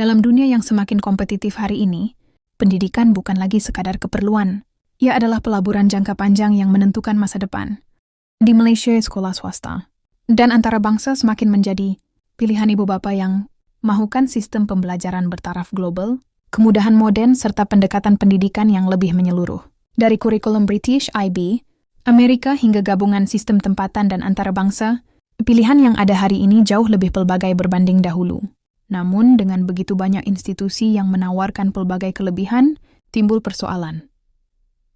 Dalam dunia yang semakin kompetitif hari ini, pendidikan bukan lagi sekadar keperluan. Ia adalah pelaburan jangka panjang yang menentukan masa depan. Di Malaysia, sekolah swasta dan antarabangsa semakin menjadi pilihan ibu bapa yang mahukan sistem pembelajaran bertaraf global, kemudahan modern, serta pendekatan pendidikan yang lebih menyeluruh. Dari kurikulum British, IB, Amerika hingga gabungan sistem tempatan dan antarabangsa, pilihan yang ada hari ini jauh lebih pelbagai berbanding dahulu. Namun, dengan begitu banyak institusi yang menawarkan pelbagai kelebihan, timbul persoalan.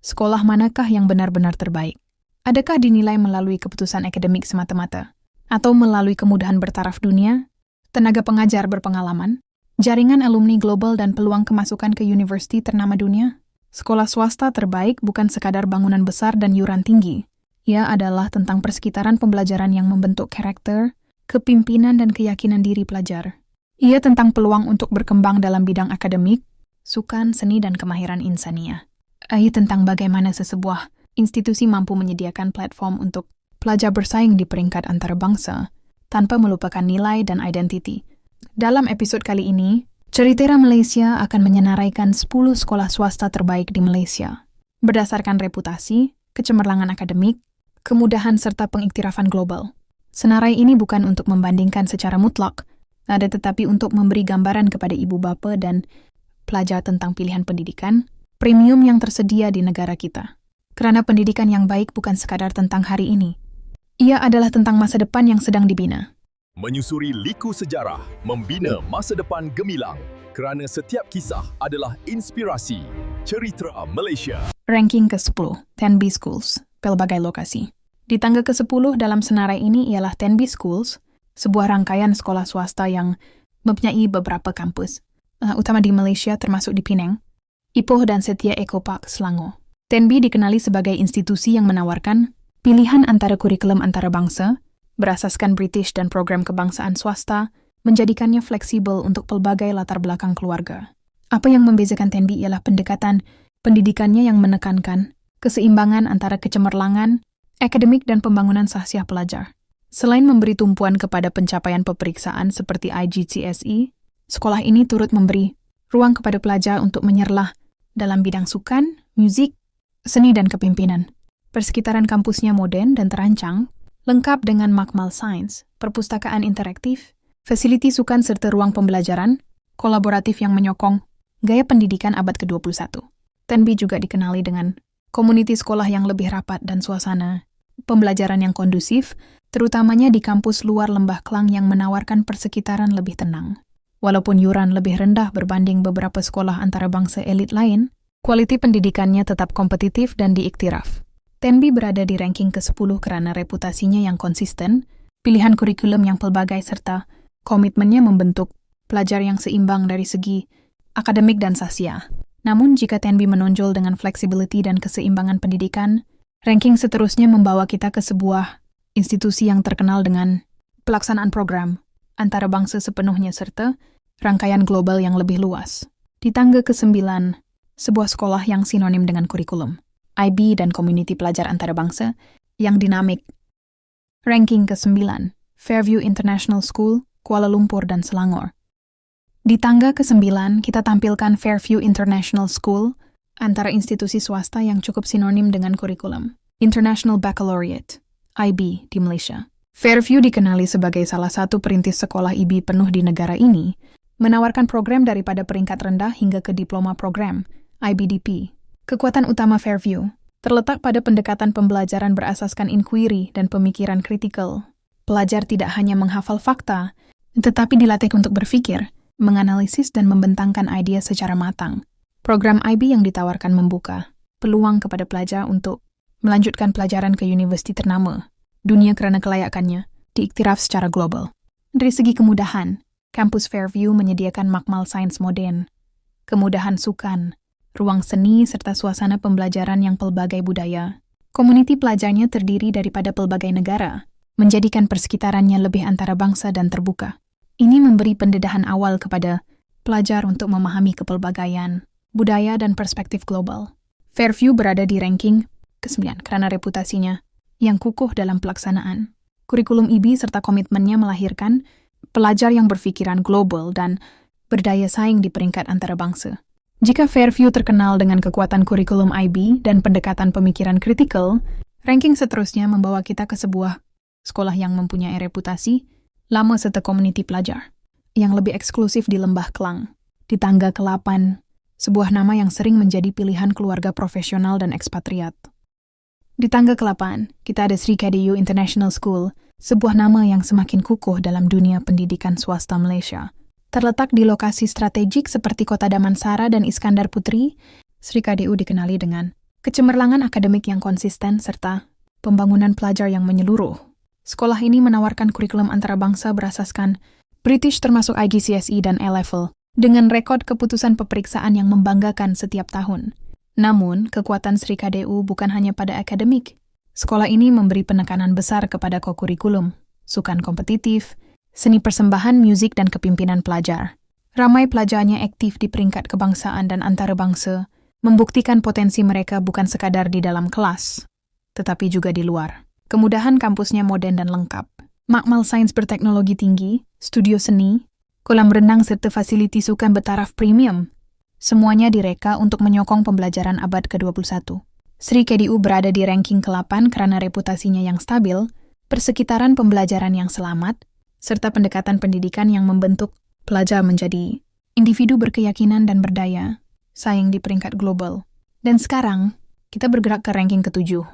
Sekolah manakah yang benar-benar terbaik? Adakah dinilai melalui keputusan akademik semata-mata? Atau melalui kemudahan bertaraf dunia, tenaga pengajar berpengalaman, jaringan alumni global dan peluang kemasukan ke universiti ternama dunia? Sekolah swasta terbaik bukan sekadar bangunan besar dan yuran tinggi. Ia adalah tentang persekitaran pembelajaran yang membentuk karakter, kepimpinan dan keyakinan diri pelajar. Ia tentang peluang untuk berkembang dalam bidang akademik, sukan, seni dan kemahiran insaniah. Ia tentang bagaimana sesebuah institusi mampu menyediakan platform untuk pelajar bersaing di peringkat antarabangsa tanpa melupakan nilai dan identiti. Dalam episod kali ini, Ceritera Malaysia akan menyenaraikan 10 sekolah swasta terbaik di Malaysia. Berdasarkan reputasi, kecemerlangan akademik, kemudahan serta pengiktirafan global. Senarai ini bukan untuk membandingkan secara mutlak, tetapi untuk memberi gambaran kepada ibu bapa dan pelajar tentang pilihan pendidikan, premium yang tersedia di negara kita. Kerana pendidikan yang baik bukan sekadar tentang hari ini. Ia adalah tentang masa depan yang sedang dibina. Menyusuri liku sejarah, membina masa depan gemilang. Kerana setiap kisah adalah inspirasi. Ceritera Malaysia. Ranking ke-10, 10B Schools, pelbagai lokasi. Di tangga ke-10 dalam senarai ini ialah 10B Schools, sebuah rangkaian sekolah swasta yang mempunyai beberapa kampus, utama di Malaysia termasuk di Penang, Ipoh dan Setia Eco Park, Selangor. 10B dikenali sebagai institusi yang menawarkan pilihan antara kurikulum antarabangsa, berasaskan British dan program kebangsaan swasta, menjadikannya fleksibel untuk pelbagai latar belakang keluarga. Apa yang membezakan 10B ialah pendekatan pendidikannya yang menekankan keseimbangan antara kecemerlangan, akademik dan pembangunan sahsiah pelajar. Selain memberi tumpuan kepada pencapaian peperiksaan seperti IGCSE, sekolah ini turut memberi ruang kepada pelajar untuk menyerlah dalam bidang sukan, muzik, seni dan kepimpinan. Persekitaran kampusnya moden dan terancang, lengkap dengan makmal sains, perpustakaan interaktif, fasiliti sukan serta ruang pembelajaran kolaboratif yang menyokong gaya pendidikan abad ke-21. 10B juga dikenali dengan komuniti sekolah yang lebih rapat dan suasana pembelajaran yang kondusif, terutamanya di kampus luar Lembah Klang yang menawarkan persekitaran lebih tenang. Walaupun yuran lebih rendah berbanding beberapa sekolah antarabangsa elit lain, kualiti pendidikannya tetap kompetitif dan diiktiraf. 10B berada di ranking ke-10 kerana reputasinya yang konsisten, pilihan kurikulum yang pelbagai serta komitmennya membentuk pelajar yang seimbang dari segi akademik dan sahsiah. Namun jika 10B menonjol dengan flexibility dan keseimbangan pendidikan, ranking seterusnya membawa kita ke sebuah institusi yang terkenal dengan pelaksanaan program antarabangsa sepenuhnya serta rangkaian global yang lebih luas. Di tangga ke-9, sebuah sekolah yang sinonim dengan kurikulum, IB dan komuniti pelajar antarabangsa yang dinamik. Ranking ke-9, Fairview International School, Kuala Lumpur dan Selangor. Di tangga ke-9, kita tampilkan Fairview International School, antara institusi swasta yang cukup sinonim dengan kurikulum. International Baccalaureate, IB di Malaysia. Fairview dikenali sebagai salah satu perintis sekolah IB penuh di negara ini, menawarkan program daripada peringkat rendah hingga ke diploma program, IBDP. Kekuatan utama Fairview terletak pada pendekatan pembelajaran berasaskan inquiry dan pemikiran kritikal. Pelajar tidak hanya menghafal fakta, tetapi dilatih untuk berpikir, menganalisis dan membentangkan ide secara matang. Program IB yang ditawarkan membuka peluang kepada pelajar untuk melanjutkan pelajaran ke universiti ternama dunia kerana kelayakannya diiktiraf secara global. Dari segi kemudahan, kampus Fairview menyediakan makmal sains moden, kemudahan sukan, ruang seni serta suasana pembelajaran yang pelbagai budaya. Komuniti pelajarnya terdiri daripada pelbagai negara, menjadikan persekitarannya lebih antarabangsa dan terbuka. Ini memberi pendedahan awal kepada pelajar untuk memahami kepelbagaian, budaya dan perspektif global. Fairview berada di ranking ke-9 kerana reputasinya yang kukuh dalam pelaksanaan. Kurikulum IB serta komitmennya melahirkan pelajar yang berfikiran global dan berdaya saing di peringkat antarabangsa. Jika Fairview terkenal dengan kekuatan kurikulum IB dan pendekatan pemikiran kritikal, ranking seterusnya membawa kita ke sebuah sekolah yang mempunyai reputasi lama serta komuniti pelajar yang lebih eksklusif di Lembah Klang. Di tangga ke-8, sebuah nama yang sering menjadi pilihan keluarga profesional dan ekspatriat. Di tangga ke-8, kita ada Sri KDU International School, sebuah nama yang semakin kukuh dalam dunia pendidikan swasta Malaysia. Terletak di lokasi strategik seperti Kota Damansara dan Iskandar Putri, Sri KDU dikenali dengan kecemerlangan akademik yang konsisten serta pembangunan pelajar yang menyeluruh. Sekolah ini menawarkan kurikulum antarabangsa berasaskan British termasuk IGCSE dan A-Level, dengan rekod keputusan peperiksaan yang membanggakan setiap tahun. Namun, kekuatan Sri KDU bukan hanya pada akademik. Sekolah ini memberi penekanan besar kepada kokurikulum, sukan kompetitif, seni persembahan, musik, dan kepimpinan pelajar. Ramai pelajarnya aktif di peringkat kebangsaan dan antarabangsa, membuktikan potensi mereka bukan sekadar di dalam kelas, tetapi juga di luar. Kemudahan kampusnya modern dan lengkap. Makmal sains berteknologi tinggi, studio seni, kolam renang serta fasiliti sukan bertaraf premium. Semuanya direka untuk menyokong pembelajaran abad ke-21. Sri KDU berada di ranking ke-8 karena reputasinya yang stabil, persekitaran pembelajaran yang selamat, serta pendekatan pendidikan yang membentuk pelajar menjadi individu berkeyakinan dan berdaya, saing di peringkat global. Dan sekarang, kita bergerak ke ranking ke-7.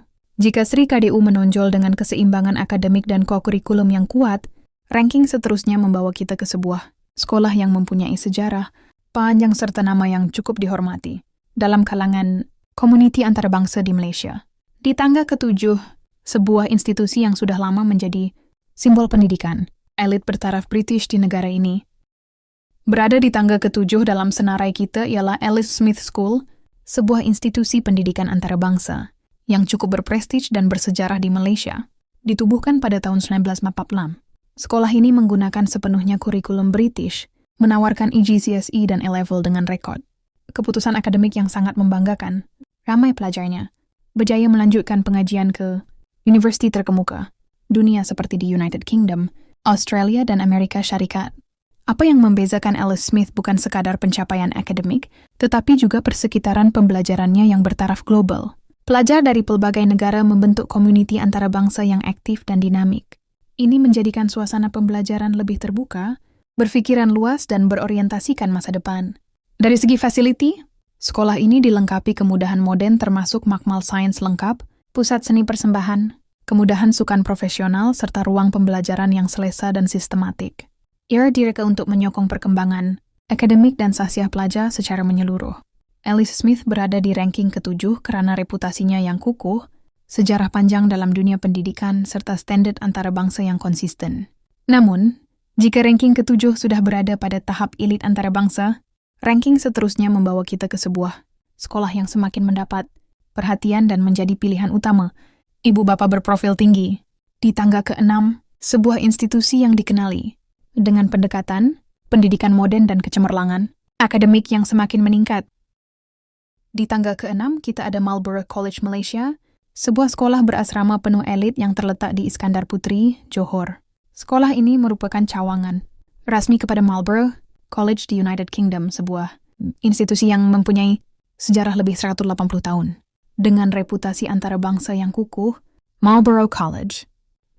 Jika Sri KDU menonjol dengan keseimbangan akademik dan kokurikulum yang kuat, ranking seterusnya membawa kita ke sebuah sekolah yang mempunyai sejarah panjang serta nama yang cukup dihormati dalam kalangan komuniti antarabangsa di Malaysia. Di tangga ke-7, sebuah institusi yang sudah lama menjadi simbol pendidikan, elit bertaraf British di negara ini. Berada di tangga ke-7 dalam senarai kita ialah Alice Smith School, sebuah institusi pendidikan antarabangsa yang cukup berprestij dan bersejarah di Malaysia. Ditubuhkan pada tahun 1946. Sekolah ini menggunakan sepenuhnya kurikulum British, menawarkan IGCSE dan A-Level dengan rekod keputusan akademik yang sangat membanggakan. Ramai pelajarnya berjaya melanjutkan pengajian ke universiti terkemuka dunia seperti di United Kingdom, Australia, dan Amerika Syarikat. Apa yang membezakan Alice Smith bukan sekadar pencapaian akademik, tetapi juga persekitaran pembelajarannya yang bertaraf global. Pelajar dari pelbagai negara membentuk komuniti antarabangsa yang aktif dan dinamik. Ini menjadikan suasana pembelajaran lebih terbuka, berfikiran luas, dan berorientasikan masa depan. Dari segi fasiliti, sekolah ini dilengkapi kemudahan modern termasuk makmal sains lengkap, pusat seni persembahan, kemudahan sukan profesional, serta ruang pembelajaran yang selesa dan sistematik. Ia direka untuk menyokong perkembangan akademik dan sahsiah pelajar secara menyeluruh. Alice Smith berada di ranking ke-7 karena reputasinya yang kukuh, sejarah panjang dalam dunia pendidikan, serta standar antarabangsa yang konsisten. Namun, jika ranking ke-7 sudah berada pada tahap elit antarabangsa, ranking seterusnya membawa kita ke sebuah sekolah yang semakin mendapat perhatian dan menjadi pilihan utama ibu bapa berprofil tinggi. Di tangga ke-6, sebuah institusi yang dikenali dengan pendekatan, pendidikan modern dan kecemerlangan, akademik yang semakin meningkat. Di tangga ke-6, kita ada Marlborough College Malaysia, sebuah sekolah berasrama penuh elit yang terletak di Iskandar Putri, Johor. Sekolah ini merupakan cawangan rasmi kepada Marlborough College di United Kingdom, sebuah institusi yang mempunyai sejarah lebih 180 tahun. Dengan reputasi antarabangsa yang kukuh, Marlborough College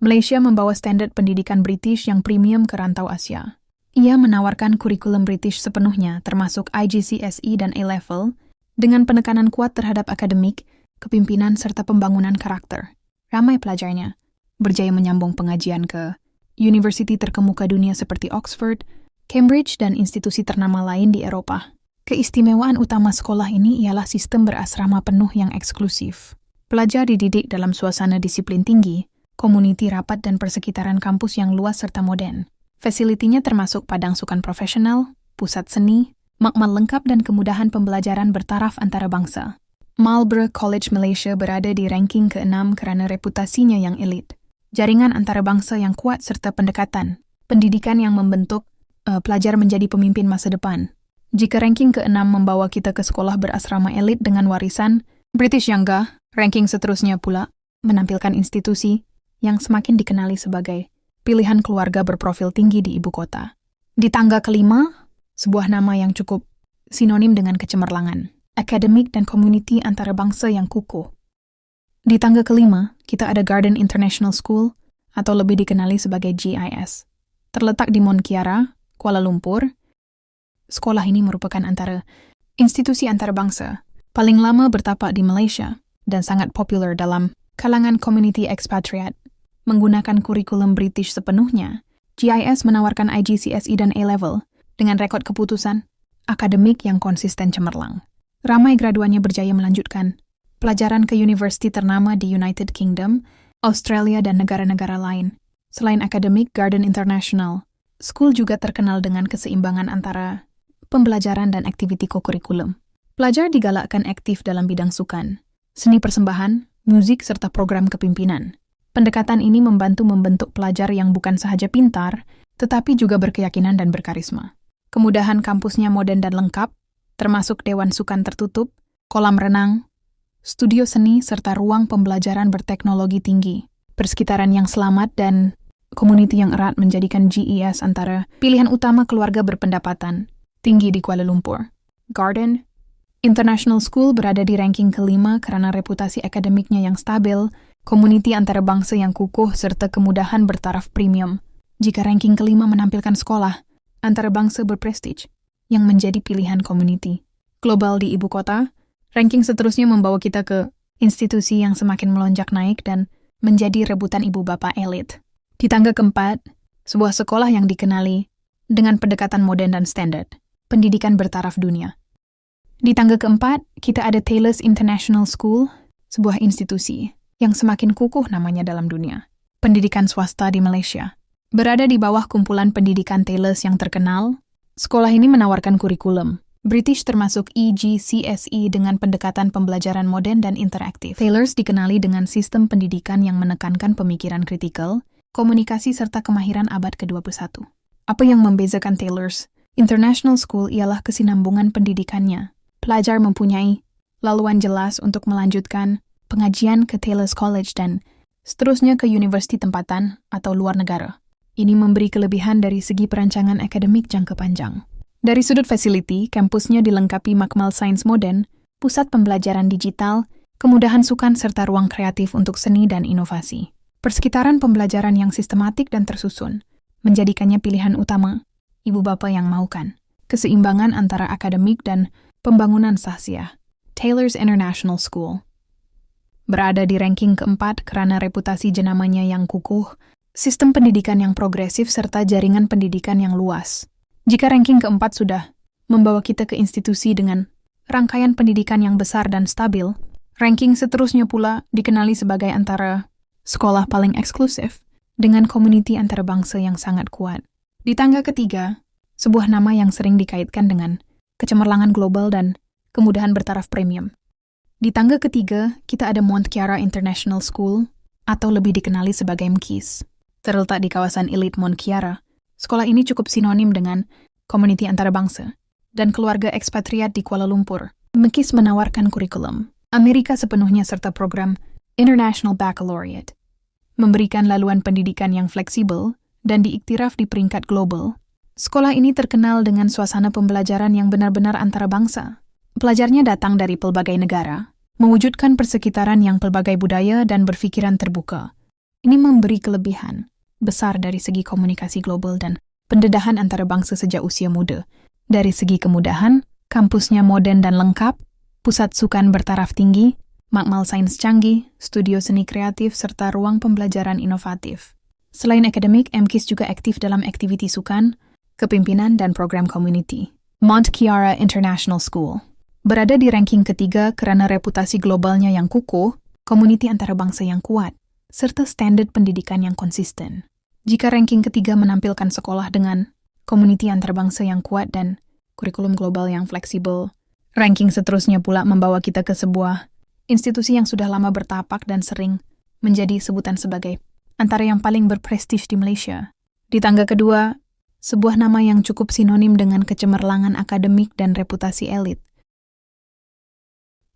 Malaysia membawa standar pendidikan British yang premium ke rantau Asia. Ia menawarkan kurikulum British sepenuhnya, termasuk IGCSE dan A-Level, dengan penekanan kuat terhadap akademik, kepimpinan, serta pembangunan karakter. Ramai pelajarnya berjaya menyambung pengajian ke universiti terkemuka dunia seperti Oxford, Cambridge, dan institusi ternama lain di Eropah. Keistimewaan utama sekolah ini ialah sistem berasrama penuh yang eksklusif. Pelajar dididik dalam suasana disiplin tinggi, komuniti rapat dan persekitaran kampus yang luas serta modern. Fasilitinya termasuk padang sukan profesional, pusat seni, makmal lengkap dan kemudahan pembelajaran bertaraf antarabangsa. Marlborough College Malaysia berada di ranking ke-6 karena reputasinya yang elit, jaringan antarabangsa yang kuat serta pendekatan pendidikan yang membentuk pelajar menjadi pemimpin masa depan. Jika ranking ke-6 membawa kita ke sekolah berasrama elit dengan warisan British yang gah, ranking seterusnya pula menampilkan institusi yang semakin dikenali sebagai pilihan keluarga berprofil tinggi di ibu kota. Di tangga ke-5, sebuah nama yang cukup sinonim dengan kecemerlangan, akademik dan community antarabangsa yang kukuh. Di tangga kelima, kita ada Garden International School, atau lebih dikenali sebagai GIS. Terletak di Mont Kiara, Kuala Lumpur. Sekolah ini merupakan antara institusi antarabangsa paling lama bertapak di Malaysia dan sangat populer dalam kalangan community expatriate. Menggunakan kurikulum British sepenuhnya, GIS menawarkan IGCSE dan A-Level dengan rekod keputusan akademik yang konsisten cemerlang. Ramai graduannya berjaya melanjutkan pelajaran ke universiti ternama di United Kingdom, Australia, dan negara-negara lain. Selain akademik, Garden International School juga terkenal dengan keseimbangan antara pembelajaran dan aktiviti kokurikulum. Pelajar digalakkan aktif dalam bidang sukan, seni persembahan, musik, serta program kepimpinan. Pendekatan ini membentuk pelajar yang bukan sahaja pintar, tetapi juga berkeyakinan dan berkarisma. Kemudahan kampusnya modern dan lengkap, termasuk dewan sukan tertutup, kolam renang, studio seni, serta ruang pembelajaran berteknologi tinggi. Persekitaran yang selamat dan komuniti yang erat menjadikan GIS antara pilihan utama keluarga berpendapatan tinggi di Kuala Lumpur. Garden International School berada di ranking kelima karena reputasi akademiknya yang stabil, komuniti antarabangsa yang kukuh, serta kemudahan bertaraf premium. Jika ranking kelima menampilkan sekolah antarabangsa berprestige yang menjadi pilihan komuniti global di ibu kota, ranking seterusnya membawa kita ke institusi yang semakin melonjak naik dan menjadi rebutan ibu bapa elit. Di tangga keempat, sebuah sekolah yang dikenali dengan pendekatan modern dan standar, pendidikan bertaraf dunia. Di tangga keempat, kita ada Taylor's International School, sebuah institusi yang semakin kukuh namanya dalam dunia. Pendidikan swasta di Malaysia. Berada di bawah kumpulan pendidikan Taylor's yang terkenal, sekolah ini menawarkan kurikulum British termasuk EGCSE dengan pendekatan pembelajaran modern dan interaktif. Taylor's dikenali dengan sistem pendidikan yang menekankan pemikiran kritikal, komunikasi, serta kemahiran abad ke-21. Apa yang membezakan Taylor's International School ialah kesinambungan pendidikannya. Pelajar mempunyai laluan jelas untuk melanjutkan pengajian ke Taylor's College dan seterusnya ke universiti tempatan atau luar negara. Ini memberi kelebihan dari segi perancangan akademik jangka panjang. Dari sudut facility, kampusnya dilengkapi makmal sains modern, pusat pembelajaran digital, kemudahan sukan, serta ruang kreatif untuk seni dan inovasi. Persekitaran pembelajaran yang sistematik dan tersusun menjadikannya pilihan utama ibu bapa yang maukan keseimbangan antara akademik dan pembangunan sahsiah. Taylor's International School berada di ranking keempat karena reputasi jenamanya yang kukuh, sistem pendidikan yang progresif, serta jaringan pendidikan yang luas. Jika ranking keempat sudah membawa kita ke institusi dengan rangkaian pendidikan yang besar dan stabil, ranking seterusnya pula dikenali sebagai antara sekolah paling eksklusif dengan komuniti antarabangsa yang sangat kuat. Di tangga ketiga, sebuah nama yang sering dikaitkan dengan kecemerlangan global dan kemudahan bertaraf premium. Di tangga ketiga, kita ada Mont Kiara International School, atau lebih dikenali sebagai MKIS. Terletak di kawasan elit Mont Kiara, sekolah ini cukup sinonim dengan komuniti antarabangsa dan keluarga ekspatriat di Kuala Lumpur. MKIS menawarkan kurikulum Amerika sepenuhnya serta program International Baccalaureate, memberikan laluan pendidikan yang fleksibel dan diiktiraf di peringkat global. Sekolah ini terkenal dengan suasana pembelajaran yang benar-benar antarabangsa. Pelajarnya datang dari pelbagai negara, mewujudkan persekitaran yang pelbagai budaya dan berfikiran terbuka. Ini memberi kelebihan besar dari segi komunikasi global dan pendedahan antarabangsa sejak usia muda. Dari segi kemudahan, kampusnya modern dan lengkap, pusat sukan bertaraf tinggi, makmal sains canggih, studio seni kreatif, serta ruang pembelajaran inovatif. Selain akademik, MKIS juga aktif dalam aktiviti sukan, kepimpinan, dan program community. Mont Kiara International School berada di ranking ketiga karena reputasi globalnya yang kukuh, komuniti antarabangsa yang kuat, serta standar pendidikan yang konsisten. Jika ranking ketiga menampilkan sekolah dengan komuniti antarabangsa yang kuat dan kurikulum global yang fleksibel, ranking seterusnya pula membawa kita ke sebuah institusi yang sudah lama bertapak dan sering menjadi sebutan sebagai antara yang paling berprestis di Malaysia. Di tangga kedua, sebuah nama yang cukup sinonim dengan kecemerlangan akademik dan reputasi elit.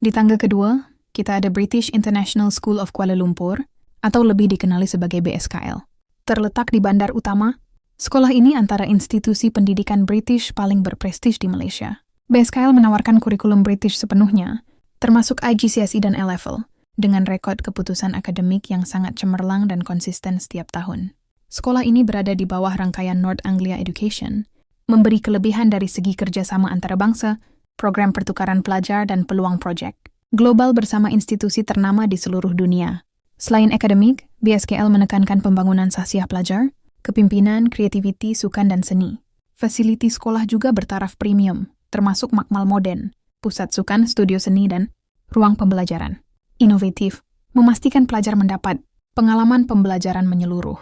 Di tangga kedua, kita ada British International School of Kuala Lumpur, atau lebih dikenali sebagai BSKL. Terletak di bandar utama, Sekolah ini antara institusi pendidikan British paling berprestij di Malaysia. BSKL menawarkan kurikulum British sepenuhnya, termasuk IGCSE dan A-Level, dengan rekod keputusan akademik yang sangat cemerlang dan konsisten setiap tahun. Sekolah ini berada di bawah rangkaian North Anglia Education, memberi kelebihan dari segi kerjasama antarabangsa, program pertukaran pelajar dan peluang projek global bersama institusi ternama di seluruh dunia. Selain akademik, BSKL menekankan pembangunan sasiah pelajar, kepimpinan, kreativiti, sukan, dan seni. Fasiliti sekolah juga bertaraf premium, termasuk makmal modern, pusat sukan, studio seni, dan ruang pembelajaran. Inovatif, memastikan pelajar mendapat pengalaman pembelajaran menyeluruh.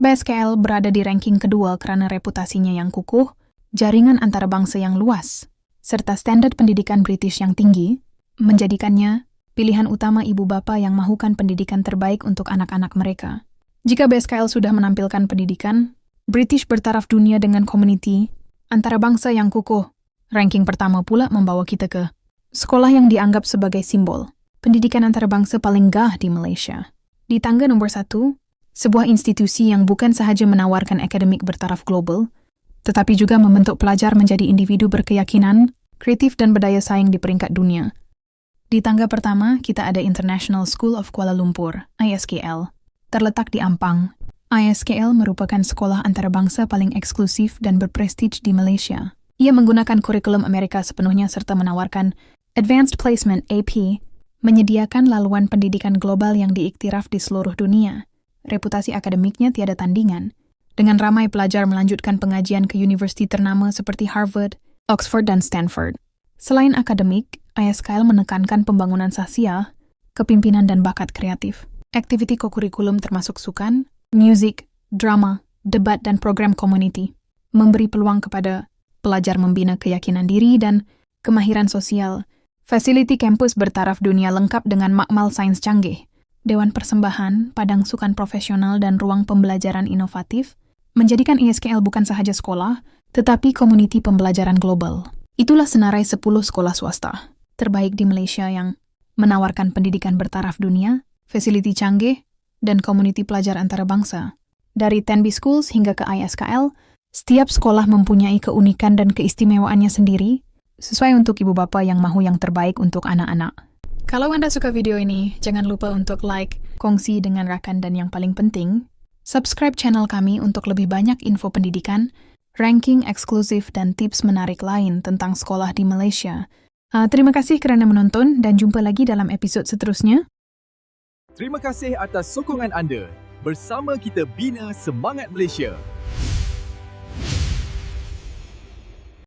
BSKL berada di ranking kedua karena reputasinya yang kukuh, jaringan antarabangsa yang luas, serta standar pendidikan British yang tinggi, menjadikannya pilihan utama ibu bapa yang mahukan pendidikan terbaik untuk anak-anak mereka. Jika BSKL sudah menampilkan pendidikan, British bertaraf dunia dengan komuniti antarabangsa yang kukuh. Ranking pertama pula membawa kita ke sekolah yang dianggap sebagai simbol pendidikan antarabangsa paling gah di Malaysia. Di tangga nomor 1, sebuah institusi yang bukan sahaja menawarkan akademik bertaraf global, tetapi juga membentuk pelajar menjadi individu berkeyakinan, kreatif dan berdaya saing di peringkat dunia. Di tangga pertama, kita ada International School of Kuala Lumpur, ISKL. Terletak di Ampang, ISKL merupakan sekolah antarabangsa paling eksklusif dan berprestij di Malaysia. Ia menggunakan kurikulum Amerika sepenuhnya serta menawarkan Advanced Placement AP, menyediakan laluan pendidikan global yang diiktiraf di seluruh dunia. Reputasi akademiknya tiada tandingan, dengan ramai pelajar melanjutkan pengajian ke universiti ternama seperti Harvard, Oxford, dan Stanford. Selain akademik, ISKL menekankan pembangunan sasiah, kepimpinan, dan bakat kreatif. Aktiviti kokurikulum termasuk sukan, musik, drama, debat, dan program community, memberi peluang kepada pelajar membina keyakinan diri dan kemahiran sosial. Fasiliti kampus bertaraf dunia lengkap dengan makmal sains canggih, dewan persembahan, padang sukan profesional, dan ruang pembelajaran inovatif, menjadikan ISKL bukan sahaja sekolah, tetapi komuniti pembelajaran global. Itulah senarai 10 sekolah swasta terbaik di Malaysia yang menawarkan pendidikan bertaraf dunia, fasiliti canggih, dan komuniti pelajar antarabangsa. Dari Tenby Schools hingga ke ISKL, setiap sekolah mempunyai keunikan dan keistimewaannya sendiri, sesuai untuk ibu bapa yang mahu yang terbaik untuk anak-anak. Kalau Anda suka video ini, jangan lupa untuk like, kongsi dengan rakan, dan yang paling penting, subscribe channel kami untuk lebih banyak info pendidikan, ranking eksklusif, dan tips menarik lain tentang sekolah di Malaysia. Terima kasih kerana menonton dan jumpa lagi dalam episod seterusnya. Terima kasih atas sokongan anda. Bersama kita bina semangat Malaysia.